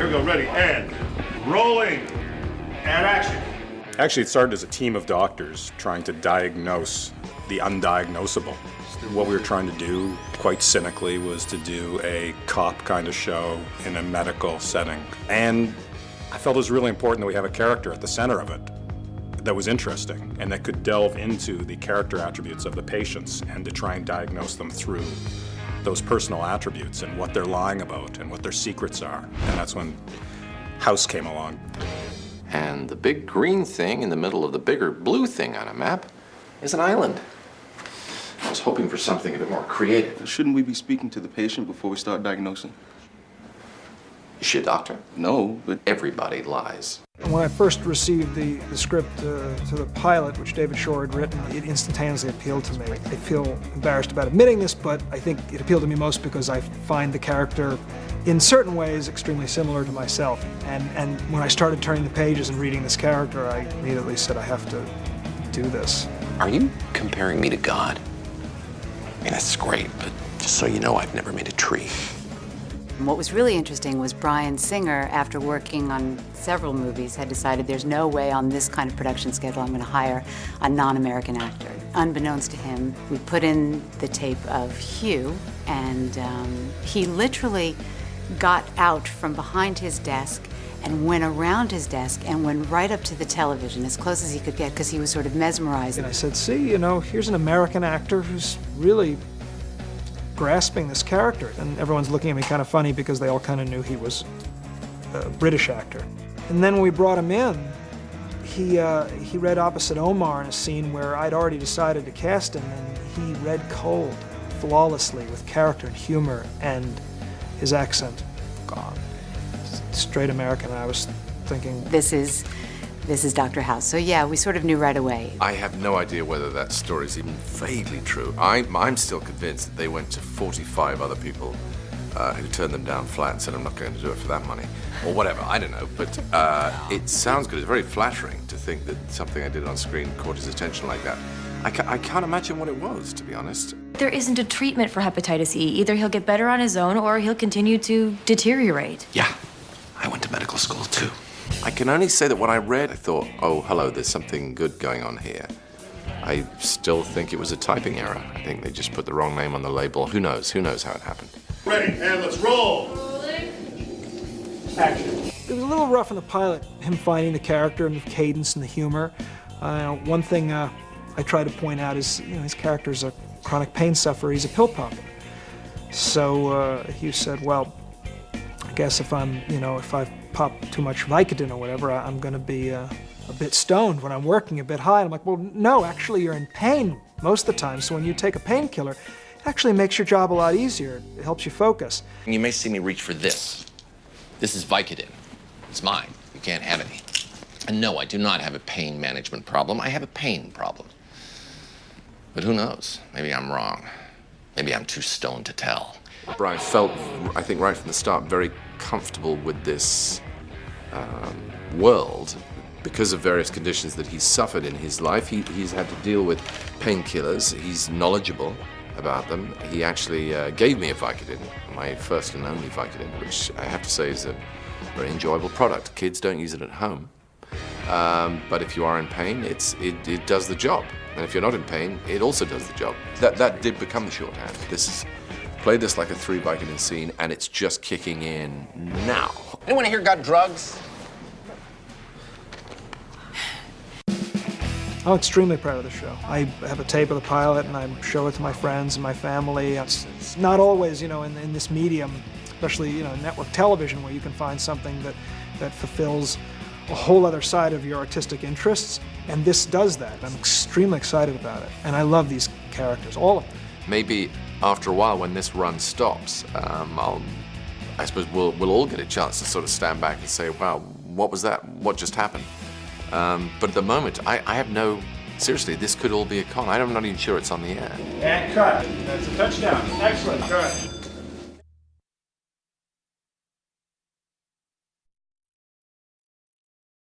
Here we go, ready, and rolling, and action. Actually, it started as a team of doctors trying to diagnose the undiagnosable. What we were trying to do, quite cynically, was to do a cop kind of show in a medical setting. And I felt it was really important that we have a character at the center of it that was interesting and that could delve into the character attributes of the patients and to try and diagnose them through those personal attributes and what they're lying about and what their secrets are. And that's when House came along. And the big green thing in the middle of the bigger blue thing on a map is an island. I was hoping for something a bit more creative. Shouldn't we be speaking to the patient before we start diagnosing? Is she a doctor? No, but Everybody lies. When I first received the script to the pilot, which David Shore had written, it instantaneously appealed to me. I feel embarrassed about admitting this, but I think it appealed to me most because I find the character, in certain ways, extremely similar to myself. And when I started turning the pages and reading this character, I immediately said, I have to do this. Are you comparing me to God? I mean, that's great, but just so you know, I've never made a tree. And what was really interesting was Bryan Singer, after working on several movies, had decided there's no way on this kind of production schedule I'm going to hire a non-American actor. Unbeknownst to him, we put in the tape of Hugh, and he literally got out from behind his desk and went around his desk and went right up to the television as close as he could get because he was sort of mesmerized. And I said, see, here's an American actor who's really grasping this character. And everyone's looking at me kind of funny because they all kind of knew he was a British actor. And then when we brought him in, he read opposite Omar in a scene where I'd already decided to cast him, and he read cold, flawlessly, with character and humor, and his accent gone. Straight American, and I was thinking, This is Dr. House. So yeah, we sort of knew right away. I have no idea whether that story is even vaguely true. I'm still convinced that they went to 45 other people who turned them down flat and said, I'm not going to do it for that money. Or whatever, I don't know. But it sounds good. It's very flattering to think that something I did on screen caught his attention like that. I can't imagine what it was, to be honest. There isn't a treatment for hepatitis E. Either he'll get better on his own or he'll continue to deteriorate. Yeah, I went to medical school too. I can only say that when I read, I thought, oh, hello, there's something good going on here. I still think it was a typing error. I think they just put the wrong name on the label. Who knows? Who knows how it happened? Ready, and let's roll. Action. it was a little rough in the pilot, him finding the character and the cadence and the humor. One thing I try to point out is, his character's a chronic pain sufferer. He's a pill popper. So Hugh said, well, I guess if I pop too much Vicodin or whatever, I'm going to be a bit stoned when I'm working, a bit high. And I'm like, well, no, actually you're in pain most of the time. So when you take a painkiller, it actually makes your job a lot easier. It helps you focus. You may see me reach for this. This is Vicodin. It's mine. You can't have any. And no, I do not have a pain management problem. I have a pain problem. But who knows? Maybe I'm wrong. Maybe I'm too stoned to tell. Bryan felt, I think right from the start, very comfortable with this world because of various conditions that he's suffered in his life. He's had to deal with painkillers. He's knowledgeable about them. He actually gave me a Vicodin, my first and only Vicodin, which I have to say is a very enjoyable product. Kids don't use it at home. But if you are in pain, it does the job. And if you're not in pain, it also does the job. That did become the shorthand. Play this like a 3 Vicodin scene, and it's just kicking in now. Anyone here got drugs? I'm extremely proud of the show. I have a tape of the pilot and I show it to my friends and my family. It's not always, in this medium, especially, network television, where you can find something that fulfills a whole other side of your artistic interests, and this does that. I'm extremely excited about it, and I love these characters, all of them. Maybe after a while, when this run stops, I suppose we'll all get a chance to sort of stand back and say, wow, what was that? What just happened? But at the moment, I have no... Seriously, this could all be a con. I'm not even sure it's on the air. And cut. That's a touchdown. Excellent. Cut.